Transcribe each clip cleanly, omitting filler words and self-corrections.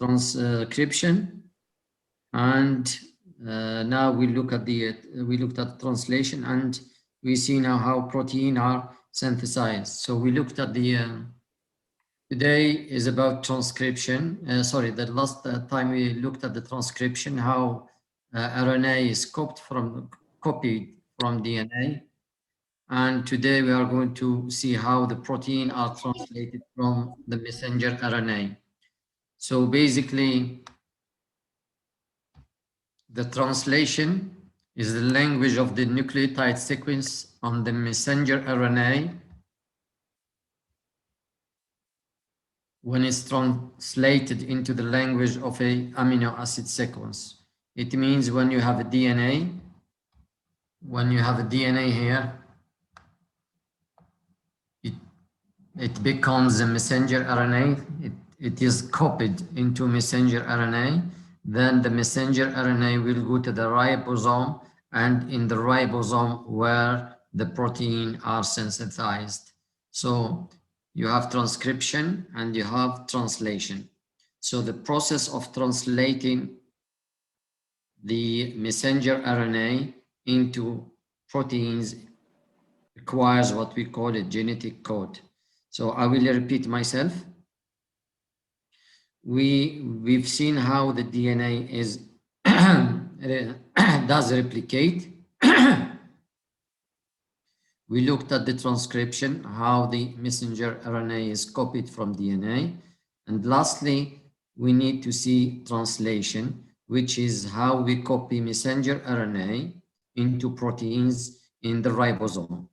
transcription, and now we looked at translation, and we see now how protein are synthesized. So we looked at the today is about transcription. Sorry, the last time we looked at the transcription, how RNA is copied from DNA. And today we are going to see how the protein are translated from the messenger RNA. So basically, the translation is the language of the nucleotide sequence on the messenger RNA when it's translated into the language of a amino acid sequence. It means when you have a DNA, here, it becomes a messenger RNA. It is copied into messenger RNA. Then the messenger RNA will go to the ribosome, and in the ribosome where the protein are synthesized. So you have transcription and you have translation. So the process of translating the messenger RNA into proteins requires what we call a genetic code. So I will repeat myself. We've seen how the DNA is does replicate. We looked at the transcription, how the messenger RNA is copied from DNA. And lastly, we need to see translation, which is how we copy messenger RNA into proteins in the ribosome.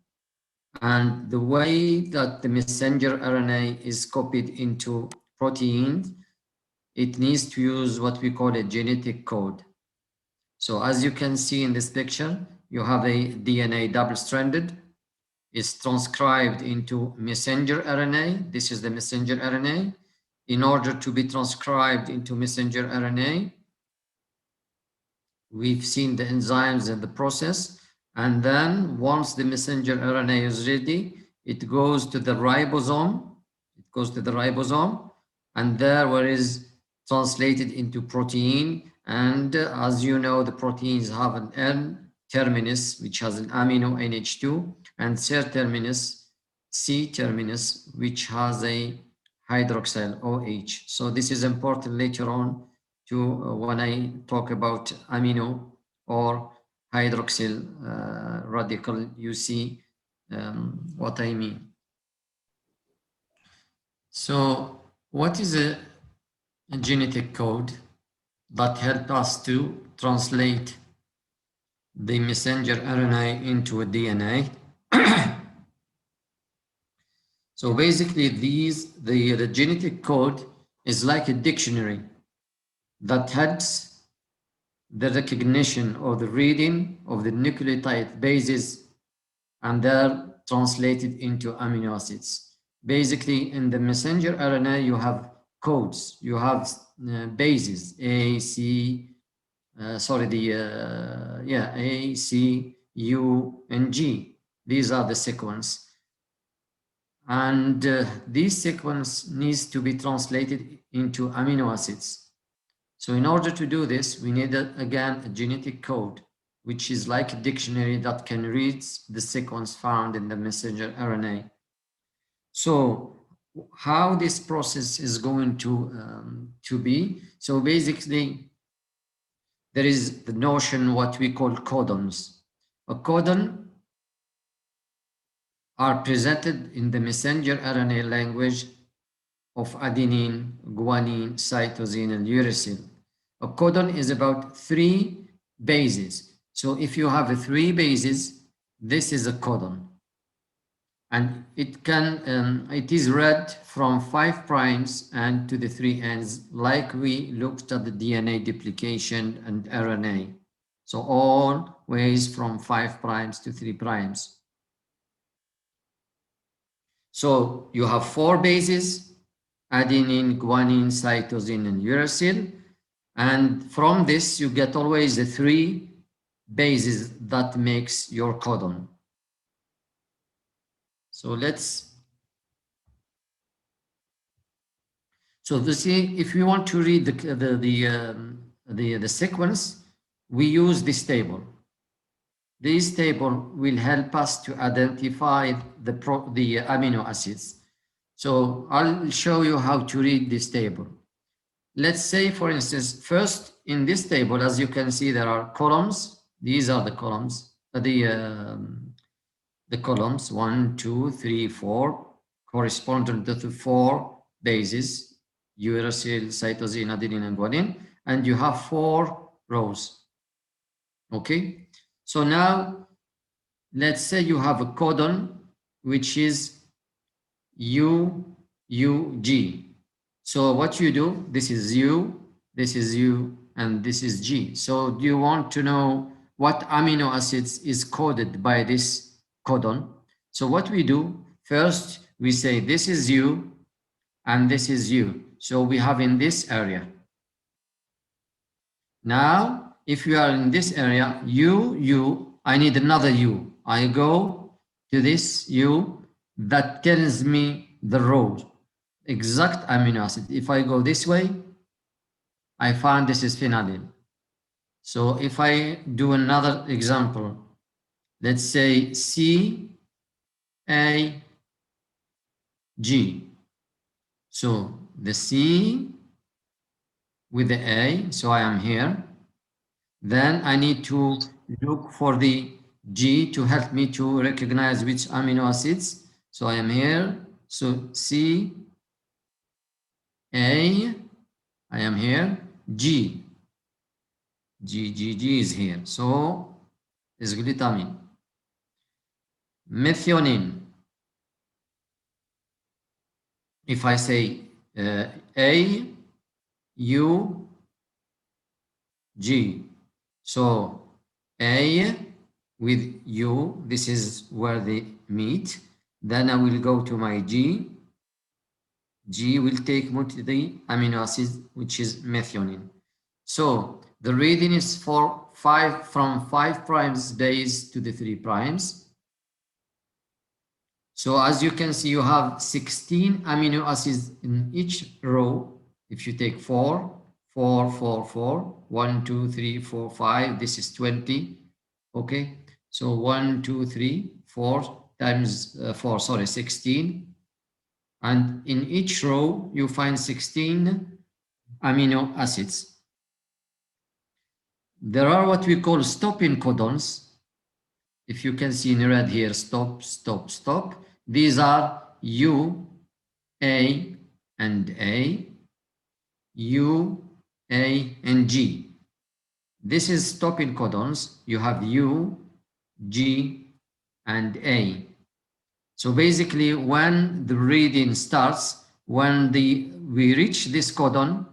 And the way that the messenger RNA is copied into proteins, it needs to use what we call a genetic code. So as you can see in this picture, you have a DNA double-stranded. It's transcribed into messenger RNA. This is the messenger RNA. In order to be transcribed into messenger RNA, we've seen the enzymes in the process. And then once the messenger RNA is ready, it goes to the ribosome. And there where is translated into protein. And as you know, the proteins have an N terminus, which has an amino NH2, and C terminus, which has a hydroxyl OH. So this is important later on to when I talk about amino or hydroxyl radical, you see what I mean. So what is a genetic code that helps us to translate the messenger RNA into a DNA? So basically the genetic code is like a dictionary that helps the recognition or the reading of the nucleotide bases, and they're translated into amino acids. Basically, in the messenger RNA, you have codes, you have bases, A, C, A, C, U, and G. These are the sequence. And this sequence needs to be translated into amino acids. So in order to do this, we need, again, a genetic code, which is like a dictionary that can read the sequence found in the messenger RNA. So how this process is going to be? So basically, there is the notion what we call codons. A codon are presented in the messenger RNA language of adenine, guanine, cytosine, and uracil. A codon is about 3 bases. So if you have 3 bases, this is a codon. And it is read from 5 primes and to the 3 ends, like we looked at the DNA duplication and RNA. So all ways from 5 primes to 3 primes. So you have 4 bases: adenine, guanine, cytosine, and uracil. And from this, you get always the 3 bases that makes your codon. So if we want to read the sequence, we use this table. This table will help us to identify the amino acids. So I'll show you how to read this table. Let's say, for instance, first in this table, as you can see, there are columns. These are the columns, the columns 1, 2, 3, 4, corresponding to the 4 bases: uracil, cytosine, adenine, and guanine, and you have 4 rows. Okay, so now let's say you have a codon which is UUG. So what you do, this is U, and this is G. So do you want to know what amino acids is coded by this codon? So what we do, first we say this is U and this is U. So we have in this area. Now, if you are in this area, I need another U. I go to this U that tells me the row, exact amino acid. If I go this way, I find this is phenylalanine. So if I do another example, let's say CAG. So the C with the A, so I am here. Then I need to look for the G to help me to recognize which amino acids. So I am here. So C, A, I am here. G is here. So is glutamine. Methionine. If I say A, U, G. So A with U, this is where they meet. Then I will go to my G. G will take me to the amino acid, which is methionine. So the reading is from 5 primes base to the 3 primes. So as you can see, you have 16 amino acids in each row. If you take 4, 4, 4, 4, 1, 2, 3, 4, 5, this is 20. Okay, so 1, 2, 3, 4 times 4, sorry, 16. And in each row, you find 16 amino acids. There are what we call stopping codons. If you can see in red here, stop, stop, stop. These are U, A, and A, U, A, and G. This is stopping codons. You have U, G, and A. So basically, when the reading starts, when we reach this codon,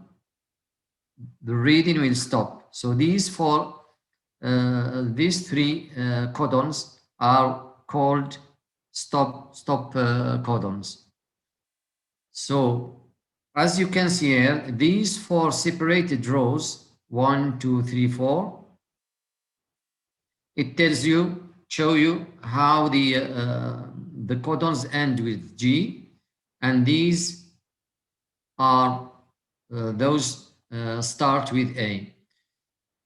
the reading will stop. So these 3 codons are called stop codons. So as you can see here, these 4 separated rows, 1, 2, 3, 4, it tells you, show you how the codons end with G, and these are those start with A.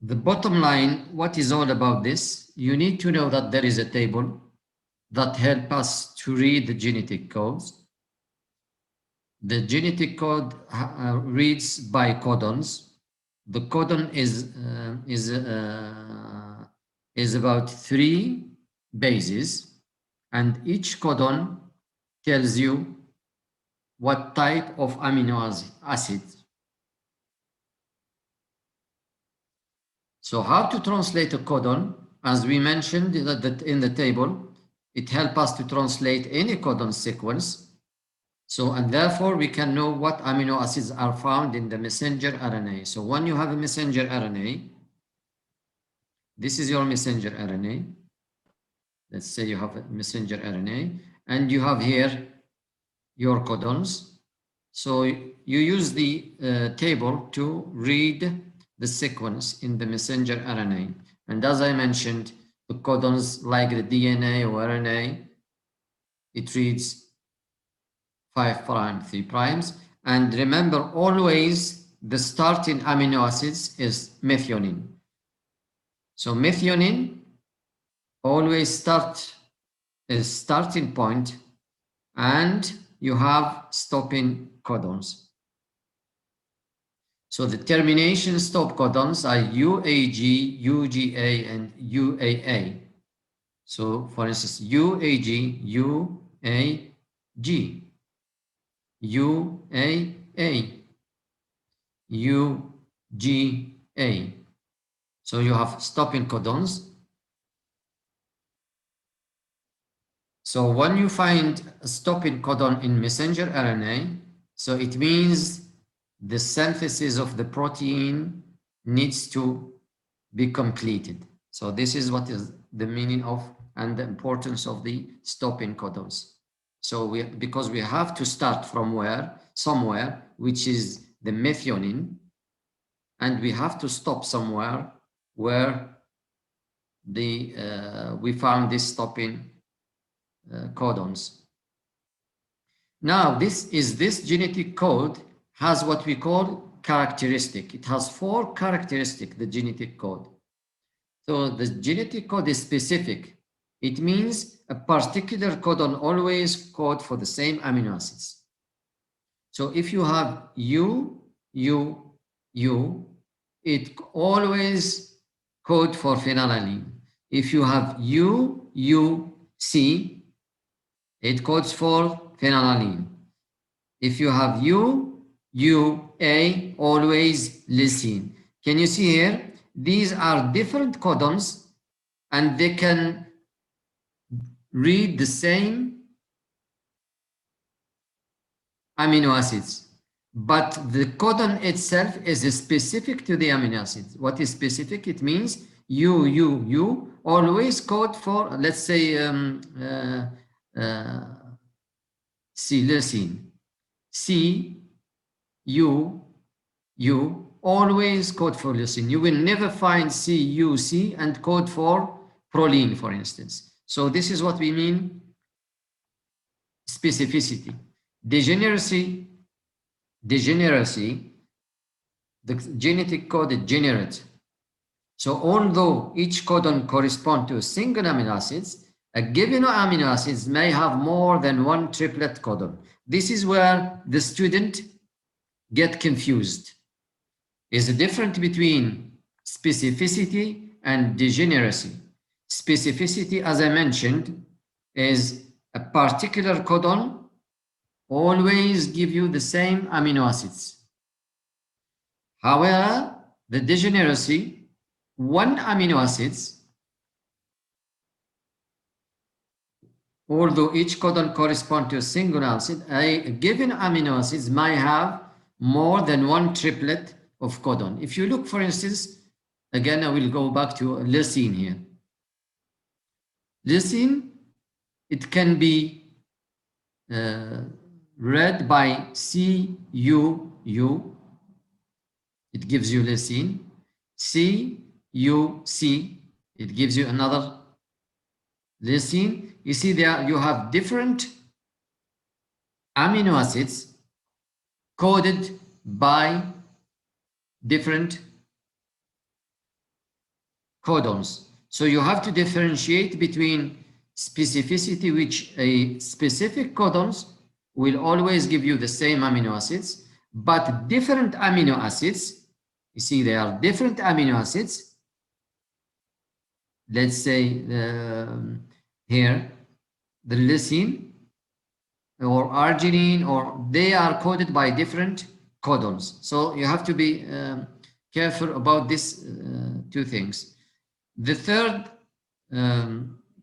The bottom line, what is all about this? You need to know that there is a table that helps us to read the genetic codes. The genetic code reads by codons. The codon is about 3 bases, and each codon tells you what type of amino acid. So how to translate a codon? As we mentioned in the table, it helps us to translate any codon sequence. So, and therefore we can know what amino acids are found in the messenger RNA. So when you have a messenger RNA, this is your messenger RNA. Let's say you have a messenger RNA, and you have here your codons. So you use the table to read the sequence in the messenger RNA. And as I mentioned, the codons, like the DNA or RNA, it reads 5 prime, 3 primes. And remember, always the starting amino acids is methionine. So methionine always is starting point, and you have stopping codons. So the termination stop codons are UAG, UGA, and UAA. So for instance, UAG, UAG, UAA, UGA. So you have stopping codons. So when you find a stopping codon in messenger RNA, so it means the synthesis of the protein needs to be completed. So this is what is the meaning of and the importance of the stopping codons. So because we have to start from somewhere, which is the methionine, and we have to stop somewhere where we found this stopping codons. Now, this genetic code has what we call characteristic. It has 4 characteristics, the genetic code. So the genetic code is specific. It means a particular codon always code for the same amino acids. So if you have U, it always code for phenylalanine. If you have C, it codes for phenylalanine. If you have A, always lysine. Can you see here? These are different codons, and they can read the same amino acids. But the codon itself is specific to the amino acids. What is specific? It means U always code for, let's say, C, lysine. C, U, always code for lysine. You will never find C and code for proline, for instance. So this is what we mean specificity. Degeneracy, the genetic code is degenerate. So although each codon corresponds to a single amino acids, a given amino acids may have more than one triplet codon. This is where the student get confused. Is the difference between specificity and degeneracy. Specificity, as I mentioned, is a particular codon always give you the same amino acids. However, the degeneracy, one amino acids, although each codon corresponds to a single acid, a given amino acids might have more than one triplet of codon. If you look, for instance, again, I will go back to lysine here. Lysine, it can be read by CUU. It gives you lysine. CUC, it gives you another lysine. You see there you have different amino acids coded by different codons. So you have to differentiate between specificity, which a specific codons will always give you the same amino acids, but different amino acids, you see there are different amino acids. Let's say here, the lysine or arginine, or they are coded by different codons. So you have to be careful about these 2 things. The third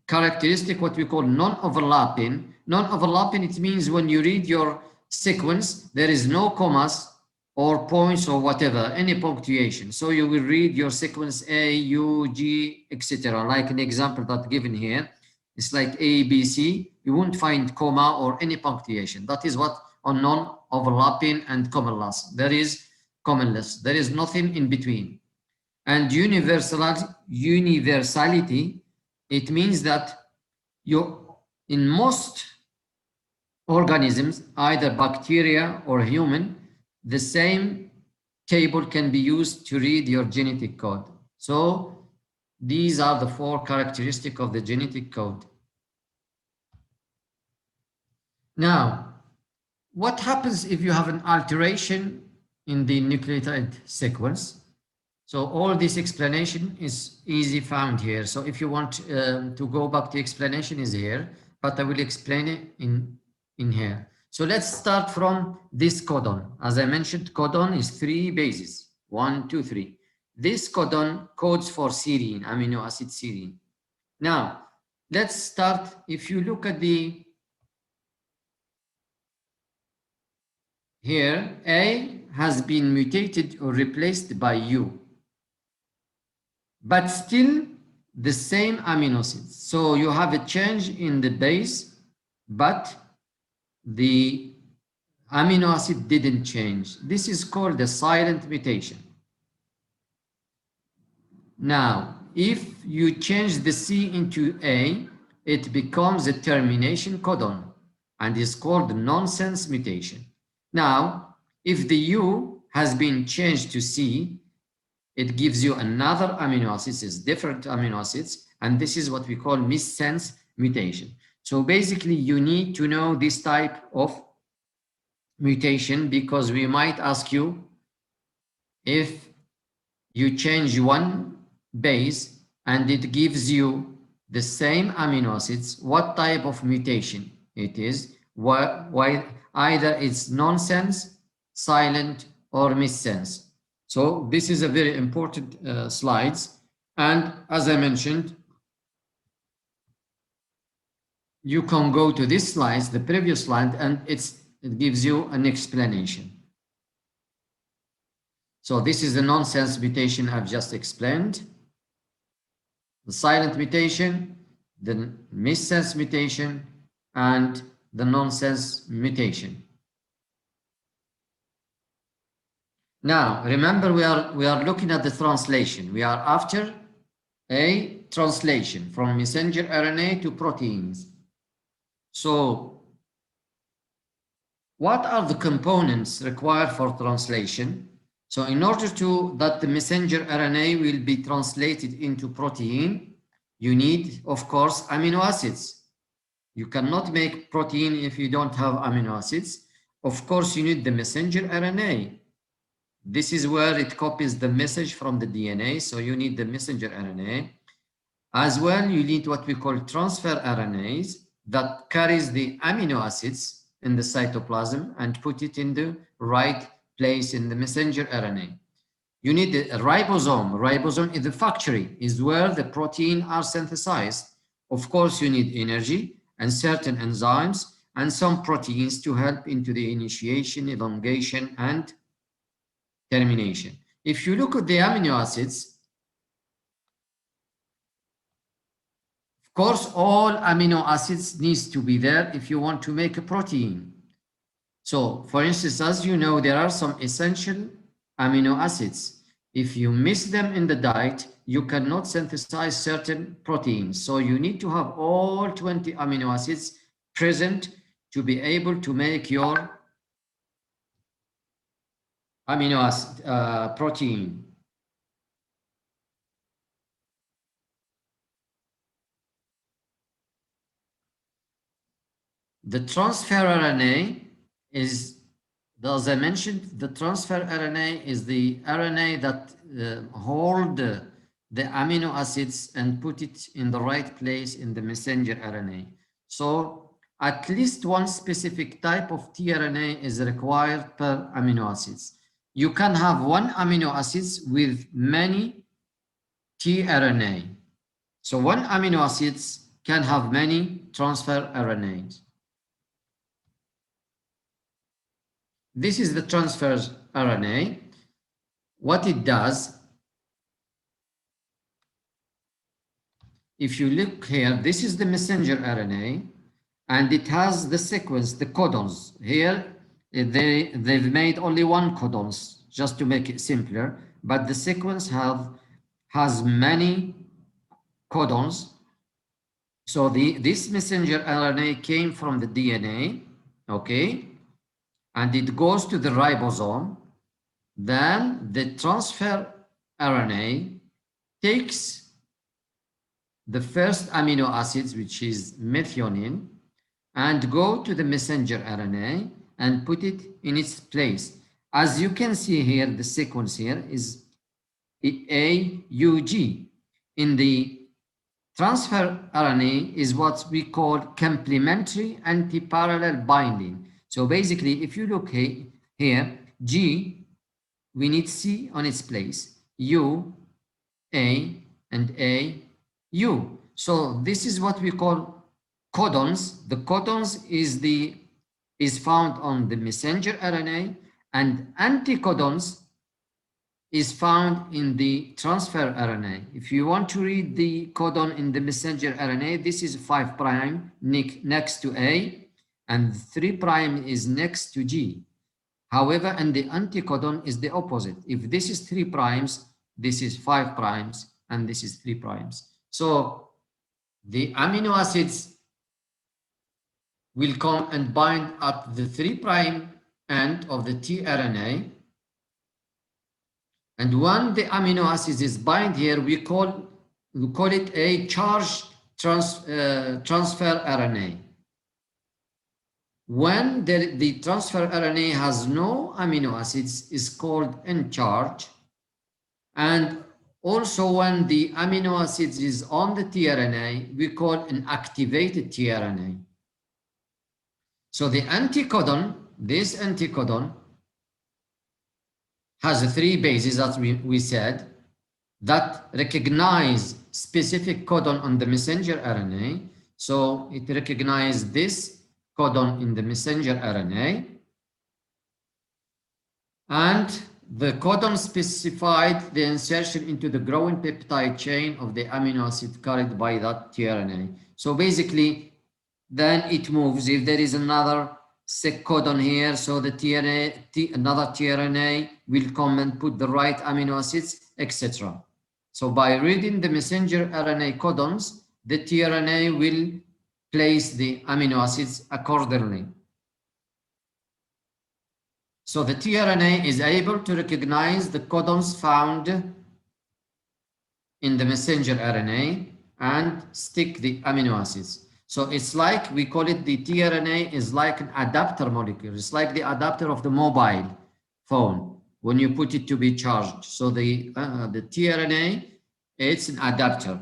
characteristic, what we call non-overlapping. Non-overlapping, it means when you read your sequence, there is no commas or points or whatever, any punctuation. So you will read your sequence A, U, G, etc. Like an example that's given here. It's like A, B, C. You won't find comma or any punctuation. That is what on non-overlapping and commonless. There is commonless. There is nothing in between. And universality, it means that in most organisms, either bacteria or human, the same table can be used to read your genetic code. So these are the 4 characteristics of the genetic code. Now, what happens if you have an alteration in the nucleotide sequence? So all this explanation is easy found here. So if you want to go back, the explanation is here, but I will explain it in here. So let's start from this codon. As I mentioned, codon is 3 bases, 1, 2, 3. This codon codes for serine, amino acid serine. Now, let's start. If you look at the here, A has been mutated or replaced by U, but still the same amino acids. So you have a change in the base, but the amino acid didn't change. This is called a silent mutation. Now, if you change the C into A, it becomes a termination codon and is called nonsense mutation. Now, if the U has been changed to C, it gives you another amino acids, it's different amino acids, and this is what we call missense mutation. So basically, you need to know this type of mutation because we might ask you if you change one base and it gives you the same amino acids, what type of mutation it is, why either it's nonsense, silent, or missense. So this is a very important slides. And as I mentioned, you can go to this slide, the previous slide, and it gives you an explanation. So this is the nonsense mutation I've just explained. The silent mutation, the missense mutation, and the nonsense mutation. Now, remember we are looking at the translation. We are after a translation from messenger RNA to proteins. So, what are the components required for translation? So in order that the messenger RNA will be translated into protein, you need, of course, amino acids. You cannot make protein if you don't have amino acids. Of course, you need the messenger RNA. This is where it copies the message from the DNA, so you need the messenger RNA. As well, you need what we call transfer RNAs that carries the amino acids in the cytoplasm and put it in the right place in the messenger RNA. You need a ribosome. Ribosome is the factory, is where the protein are synthesized. Of course, you need energy and certain enzymes and some proteins to help into the initiation, elongation, and termination. If you look at the amino acids, of course, all amino acids needs to be there if you want to make a protein. So, for instance, as you know, there are some essential amino acids. If you miss them in the diet, you cannot synthesize certain proteins. So you need to have all 20 amino acids present to be able to make your amino acid protein. The transfer RNA is, as I mentioned, the transfer RNA is the RNA that hold the amino acids and put it in the right place in the messenger RNA. So at least one specific type of tRNA is required per amino acids. You can have one amino acids with many tRNA. So one amino acids can have many transfer RNAs. This is the transverse RNA. What it does, if you look here, this is the messenger RNA, and it has the sequence, the codons. Here, they've made only one codons, just to make it simpler, but the sequence has many codons. So this messenger RNA came from the DNA, okay, and it goes to the ribosome, then the transfer RNA takes the first amino acids, which is methionine, and go to the messenger RNA and put it in its place. As you can see here, the sequence here is AUG. In the transfer RNA is what we call complementary antiparallel binding. So basically, if you look here, G, we need C on its place, U, A, and A, U. So this is what we call codons. The codons is found on the messenger RNA, and anticodons is found in the transfer RNA. If you want to read the codon in the messenger RNA, this is 5' next to A, and 3' is next to G. However, and the anticodon is the opposite. If this is 3', this is 5', and this is 3'. So the amino acids will come and bind at the 3' end of the tRNA. And when the amino acids is bind here, we call it a charged transfer RNA. When the transfer RNA has no amino acids, is called uncharged. And also when the amino acids is on the tRNA, we call an activated tRNA. So the anticodon, this anticodon, has 3 bases, as we said, that recognize specific codon on the messenger RNA. So it recognizes this codon in the messenger RNA. And the codon specified the insertion into the growing peptide chain of the amino acid carried by that tRNA. So basically, then it moves. If there is another codon here, so the another tRNA will come and put the right amino acids, etc. So by reading the messenger RNA codons, the tRNA will place the amino acids accordingly. So the tRNA is able to recognize the codons found in the messenger RNA and stick the amino acids. So it's like, we call it, the tRNA is like an adapter molecule. It's like the adapter of the mobile phone when you put it to be charged. So the tRNA, it's an adapter.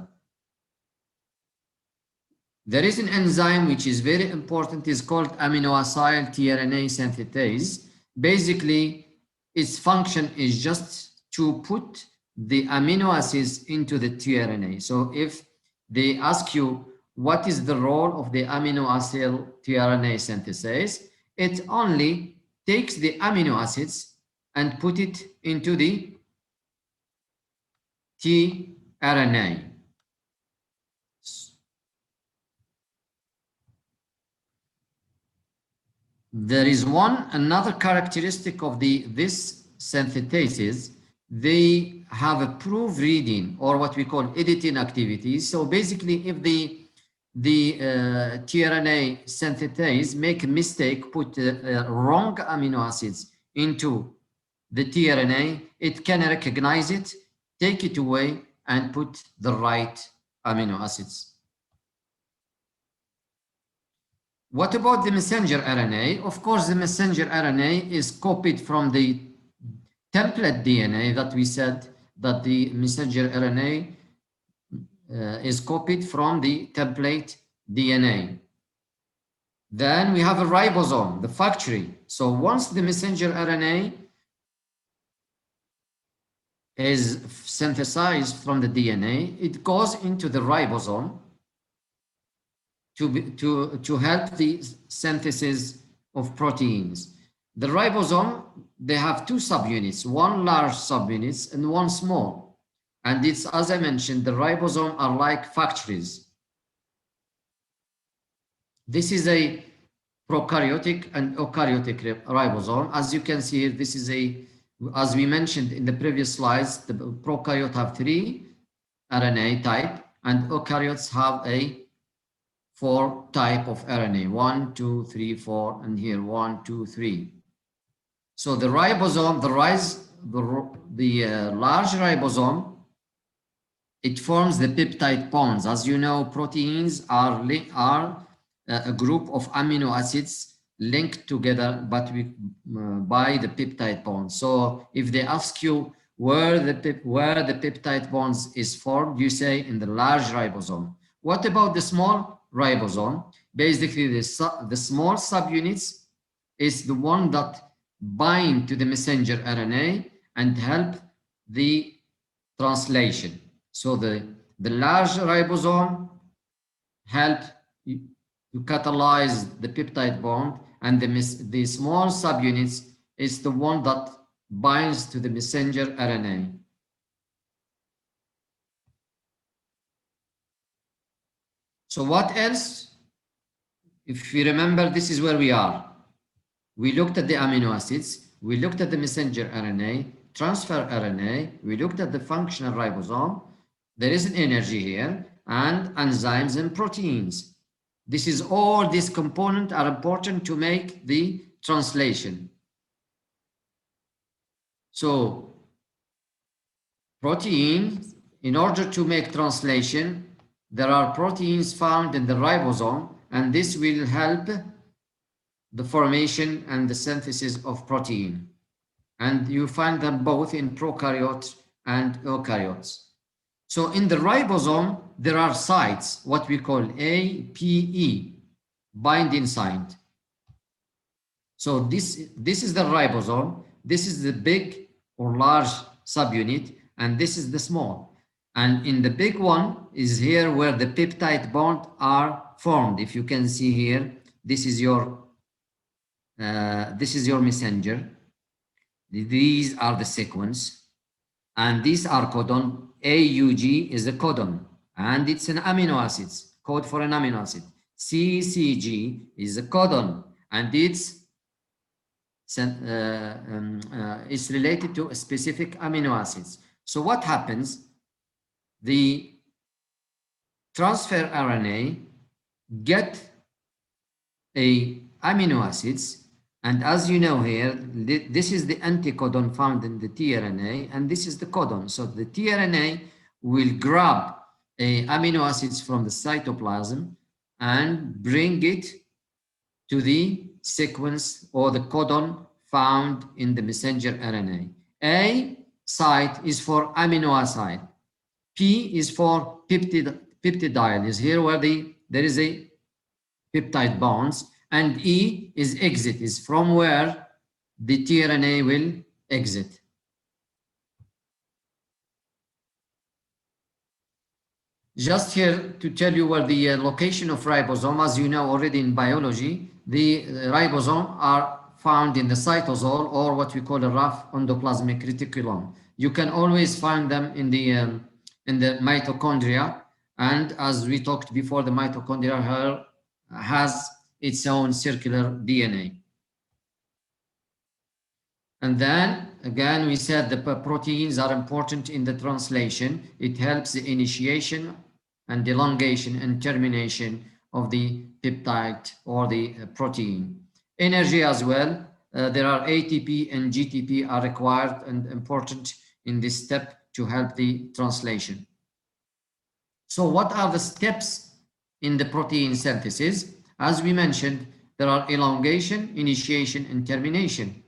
There is an enzyme which is very important, is called amino acyl tRNA synthetase. Basically, its function is just to put the amino acids into the tRNA. So if they ask you, what is the role of the amino acyl tRNA synthetase? It only takes the amino acids and put it into the tRNA. There is another characteristic of this synthetases. They have a proofreading, or what we call editing activities. So basically, if the tRNA synthetase make a mistake, put wrong amino acids into the tRNA, it can recognize it, take it away, and put the right amino acids. What about the messenger RNA? Of course, the messenger RNA is copied from the template DNA that we said that the messenger RNA is copied from the template DNA. Then we have a ribosome, the factory. So once the messenger RNA is synthesized from the DNA, it goes into the ribosome to help the synthesis of proteins. The ribosome, they have 2 subunits, one large subunit and one small. And it's, as I mentioned, the ribosome are like factories. This is a prokaryotic and eukaryotic ribosome. As you can see here, this is as we mentioned in the previous slides, the prokaryotes have 3 RNA type and eukaryotes have 4 4 type of RNA, 1, 2, 3, 4, and here 1, 2, 3. So the ribosome, the large ribosome, it forms the peptide bonds. As you know, proteins are a group of amino acids linked together, but by the peptide bonds. So if they ask you where the peptide bonds is formed, you say in the large ribosome. What about the small ribosome? Basically, the small subunits is the one that bind to the messenger RNA and help the translation. So the large ribosome help to catalyze the peptide bond, and the small subunits is the one that binds to the messenger RNA. So what else? If you remember, this is where we are. We looked at the amino acids, we looked at the messenger RNA, transfer RNA, we looked at the functional ribosome. There is an energy here, and enzymes and proteins. This is all these components are important to make the translation. So proteins, in order to make translation, there are proteins found in the ribosome, and this will help the formation and the synthesis of protein. And you find them both in prokaryotes and eukaryotes. So in the ribosome, there are sites, what we call APE, binding site. So this is the ribosome, this is the big or large subunit, and this is the small. And in the big one is here where the peptide bond are formed. If you can see here, this is your messenger. These are the sequence, and these are codon. AUG is a codon, and it's an amino acids, code for an amino acid. CCG is a codon, and it's related to a specific amino acids. So what happens? The transfer RNA get a amino acids, and as you know here, this is the anticodon found in the tRNA, and this is the codon. So the tRNA will grab amino acids from the cytoplasm and bring it to the sequence or the codon found in the messenger RNA. A site is for amino acid. P is for peptidyl, is here where there is a peptide bonds, and E is exit, is from where the tRNA will exit. Just here to tell you where the location of ribosome, as you know already in biology, the ribosome are found in the cytosol, or what we call a rough endoplasmic reticulum. You can always find them in the mitochondria, and as we talked before, the mitochondria has its own circular DNA. And then again, we said the proteins are important in the translation. It helps the initiation and elongation and termination of the peptide or the protein. Energy as well. There are ATP and GTP are required and important in this step to help the translation. So what are the steps in the protein synthesis? As we mentioned, there are elongation, initiation, and termination.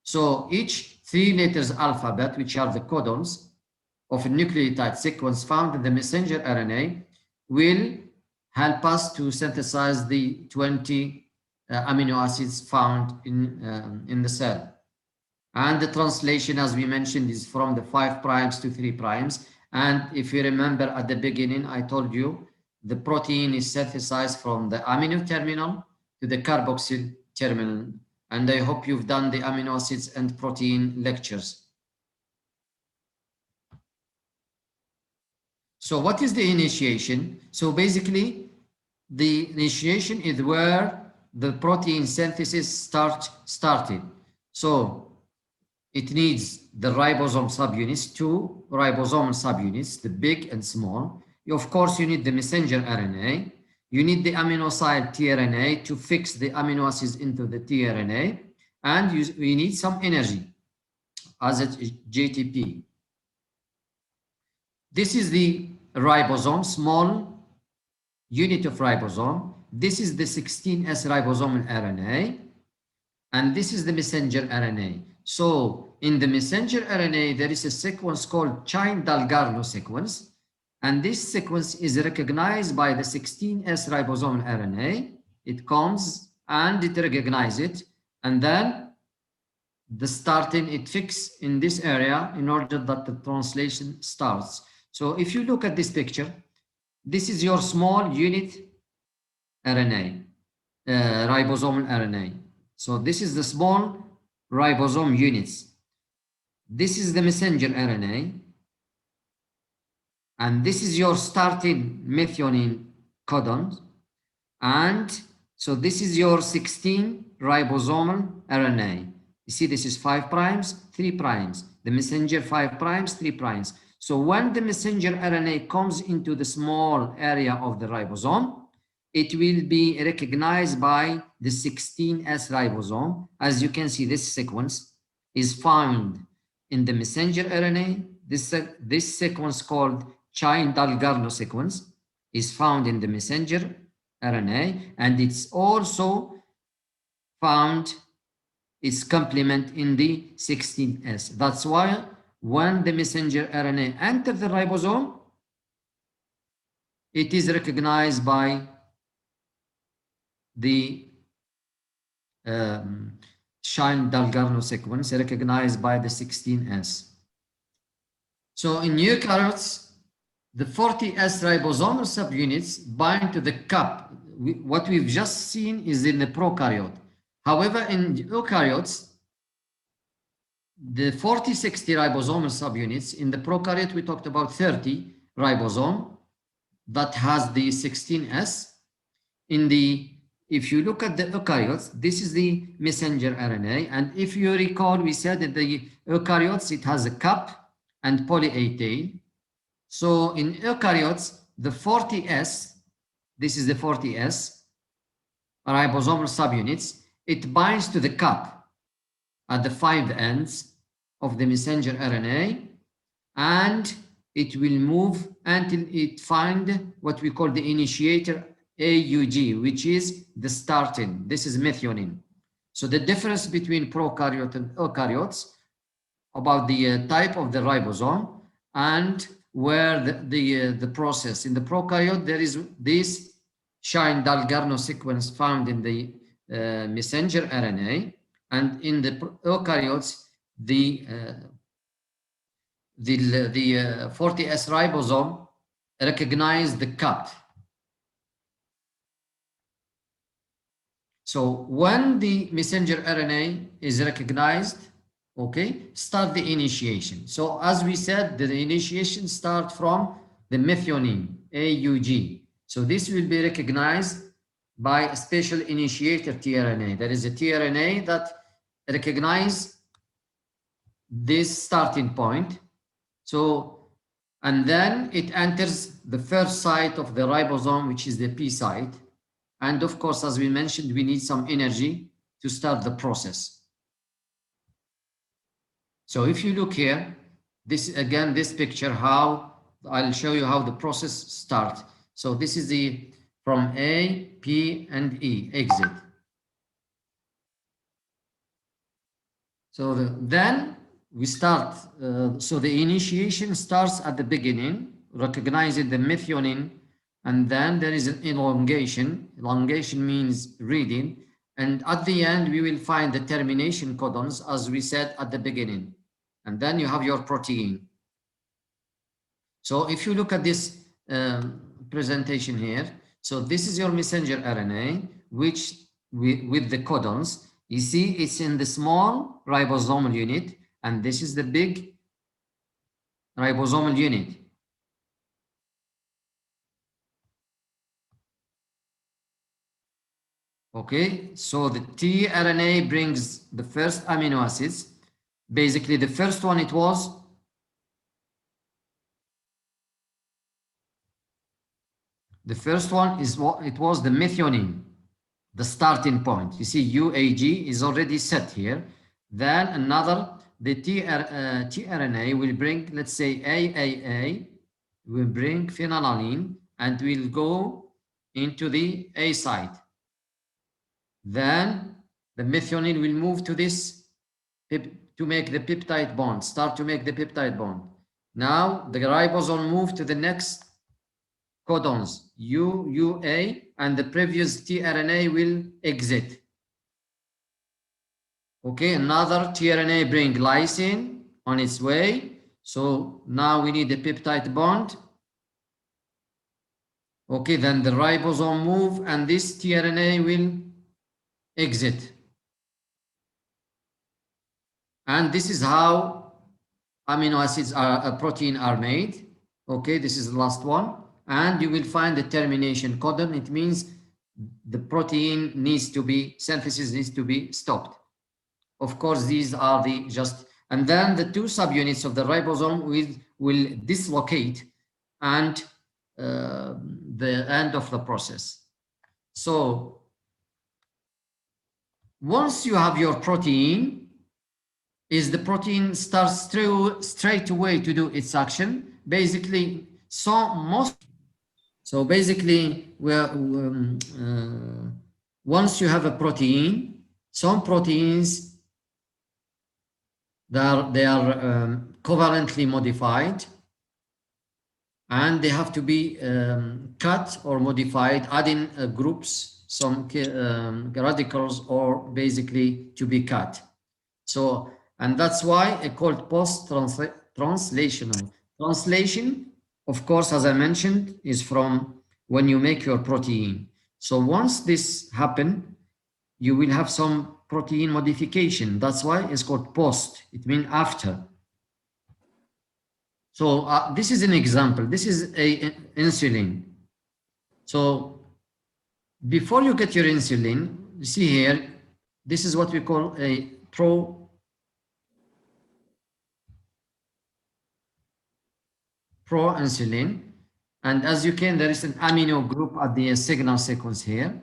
So each 3 letters alphabet, which are the codons of a nucleotide sequence found in the messenger RNA, will help us to synthesize the 20 amino acids found in the cell. And the translation, as we mentioned, is from the 5 primes to 3 primes. And if you remember at the beginning, I told you the protein is synthesized from the amino terminal to the carboxyl terminal. And I hope you've done the amino acids and protein lectures. So what is the initiation? So basically, the initiation is where the protein synthesis started. So it needs the ribosome subunits, 2 ribosomal subunits, the big and small. Of course, you need the messenger RNA. you need the amino acid tRNA to fix the amino acids into the tRNA, and we need some energy as a JTP. This is the ribosome, small unit of ribosome. This is the 16S ribosomal RNA, and this is the messenger RNA. So in the messenger RNA, there is a sequence called chain-Dalgarno sequence, and this sequence is recognized by the 16S ribosomal RNA. It comes and it recognizes it, and then the starting it fixes in this area in order that the translation starts. So if you look at this picture, this is your small unit RNA, ribosomal RNA. So this is the small ribosome units. This is the messenger RNA. And this is your starting methionine codon. And so this is your 16 ribosomal RNA. You see, this is 5 primes, 3 primes. The messenger 5 primes, 3 primes. So when the messenger RNA comes into the small area of the ribosome, it will be recognized by the 16S ribosome. As you can see, this sequence is found in the messenger RNA. This sequence called chain-Dalgarno sequence is found in the messenger RNA, and it's also found its complement in the 16S. That's why when the messenger RNA enters the ribosome, it is recognized by the chain-Dalgarno sequence, recognized by the 16S. So in eukaryotes, the 40S ribosomal subunits bind to the cap. What we've just seen is in the prokaryote. However, in eukaryotes, the 40-60 ribosomal subunits, in the prokaryote, we talked about 30 ribosome that has the 16S. If you look at the eukaryotes, this is the messenger RNA. And if you recall, we said that the eukaryotes, it has a cap and poly-A tail. So in eukaryotes, the 40S, this is the 40S, ribosomal subunits, it binds to the cap at the 5 ends of the messenger RNA, and it will move until it find what we call the initiator AUG, which is the starting. This is methionine. So the difference between prokaryote and eukaryotes about the type of the ribosome and where the process. In the prokaryote, there is this chain-Dalgarno sequence found in the messenger RNA, and in the eukaryotes, the 40S ribosome recognize the cap. So when the messenger RNA is recognized, okay, start the initiation. So as we said, the initiation starts from the methionine, AUG. So this will be recognized by a special initiator tRNA. There is a tRNA that recognizes this starting point. So, and then it enters the first site of the ribosome, which is the P site. And of course, as we mentioned, we need some energy to start the process. So if you look here, this again, this picture, how I'll show you how the process starts. So this is the from A, P, and E, exit. So then we start, so the initiation starts at the beginning, recognizing the methionine, and then there is an elongation. Elongation means reading. And at the end, we will find the termination codons, as we said at the beginning. And then you have your protein. So if you look at this presentation here, so this is your messenger RNA, which with the codons, you see it's in the small ribosomal unit, and this is the big ribosomal unit. Okay, so the tRNA brings the first amino acids. Basically, the first one, it was The first one is what it was the methionine, the starting point. You see, UAG is already set here. Then another, the tRNA will bring, let's say AAA, will bring phenylalanine and will go into the A site. Then the methionine will move to this to make the peptide bond, start to make the peptide bond. Now the ribosome move to the next codons, UA, and the previous tRNA will exit. Okay, another tRNA bring lysine on its way. So now we need a peptide bond. Okay, then the ribosome move and this tRNA will exit. And this is how amino acids are, a protein are made. Okay, this is the last one. And you will find the termination codon. It means the protein needs to be, synthesis needs to be stopped. Of course, these are the just, and then the two subunits of the ribosome will dislocate and the end of the process. So once you have your protein, is the protein starts straight away to do its action. Basically, so basically, once you have a protein, some proteins, they are covalently modified, and they have to be cut or modified, adding groups, some radicals, or basically to be cut. So, and that's why it's called post-translational. Translation, of course, as I mentioned, is from when you make your protein. So once this happens, you will have some protein modification. That's why it's called post. It means after. So this is an example. This is a insulin. So before you get your insulin, you see here, this is what we call a pro-insulin. And as you can, there is an amino group at the signal sequence here.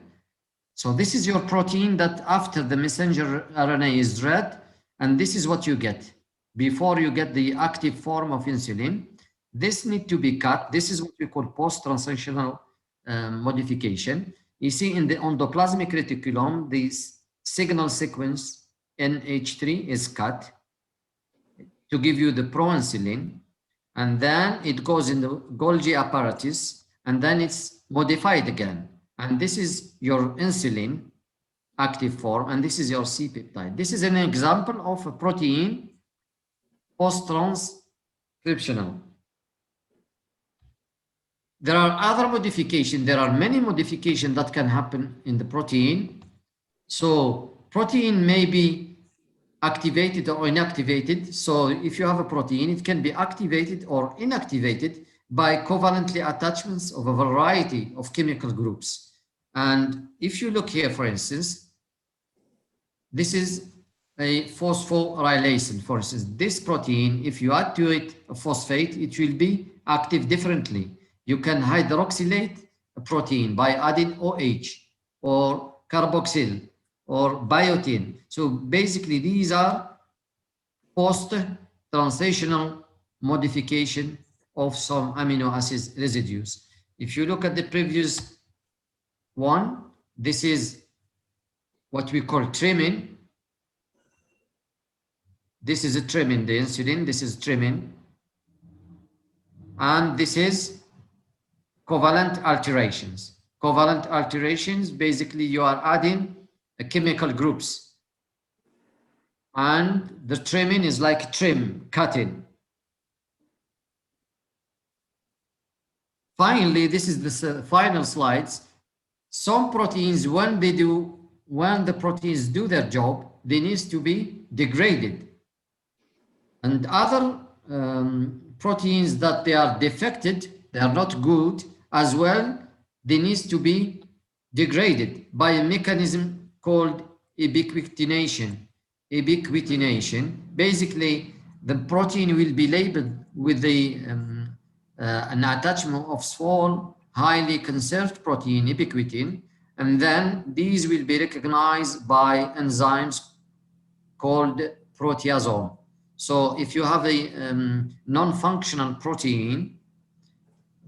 So this is your protein that after the messenger RNA is read, and this is what you get. Before you get the active form of insulin, this need to be cut. This is what we call post-translational modification. You see in the endoplasmic reticulum, this signal sequence NH3 is cut to give you the proinsulin, and then it goes in the Golgi apparatus, and then it's modified again. And this is your insulin active form, and this is your C-peptide. This is an example of a protein post-transcriptional. There are other modifications. There are many modifications that can happen in the protein. So protein may be activated or inactivated. So if you have a protein, it can be activated or inactivated by covalently attachments of a variety of chemical groups. And if you look here, for instance, this is a phosphorylation. For instance, this protein, if you add to it a phosphate, it will be active differently. You can hydroxylate a protein by adding OH or carboxyl or biotin. So basically, these are post-translational modification of some amino acid residues. If you look at the previous one, this is what we call trimming. This is a trimming, the insulin, this is trimming. And this is covalent alterations. Covalent alterations, basically you are adding chemical groups. And the trimming is like trim, cutting. Finally, this is the final slides. Some proteins, when the proteins do their job, they need to be degraded. And other proteins that they are defected, they are not good as well, they need to be degraded by a mechanism called ebiquitination. Ebiquitination, basically the protein will be labeled with the an attachment of small highly conserved protein, ubiquitin, and then these will be recognized by enzymes called proteasome. So if you have a non-functional protein,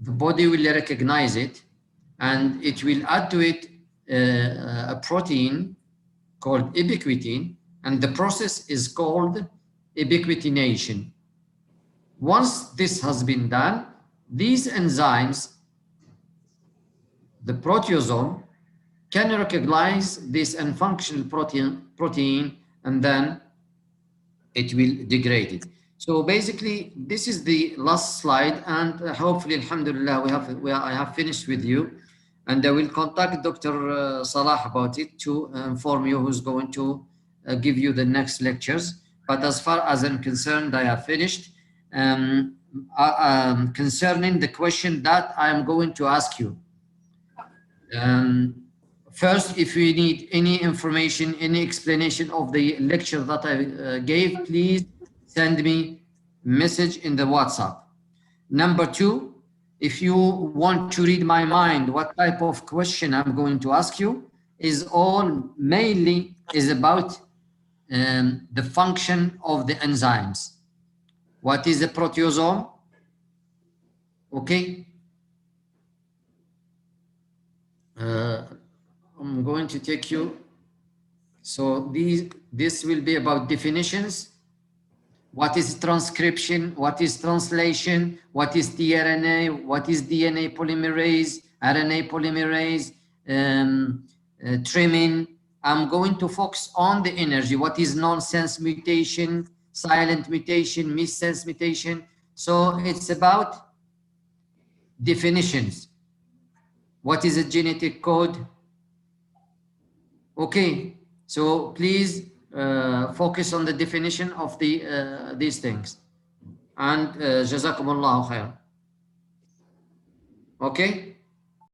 the body will recognize it and it will add to it a protein called ebiquitin, and the process is called ebiquitination. Once this has been done, these enzymes, the proteasome, can recognize this unfunctional protein and then it will degrade it. So basically, this is the last slide, and hopefully, alhamdulillah, I have finished with you, and I will contact Dr. Salah about it to inform you who's going to give you the next lectures. But as far as I'm concerned, I have finished. Concerning the question that I am going to ask you. First, if you need any information, any explanation of the lecture that I gave, please send me a message in the WhatsApp. Number two, if you want to read my mind, what type of question I'm going to ask you is all mainly is about the function of the enzymes. What is a proteasome? Okay. I'm going to take you. So this will be about definitions. What is transcription? What is translation? What is tRNA? What is DNA polymerase? RNA polymerase? Trimming. I'm going to focus on the energy. What is nonsense mutation? Silent mutation? Missense mutation? So it's about definitions. What is a genetic code? Okay, so please focus on the definition of these things. And Jazakumullahu khair. Okay.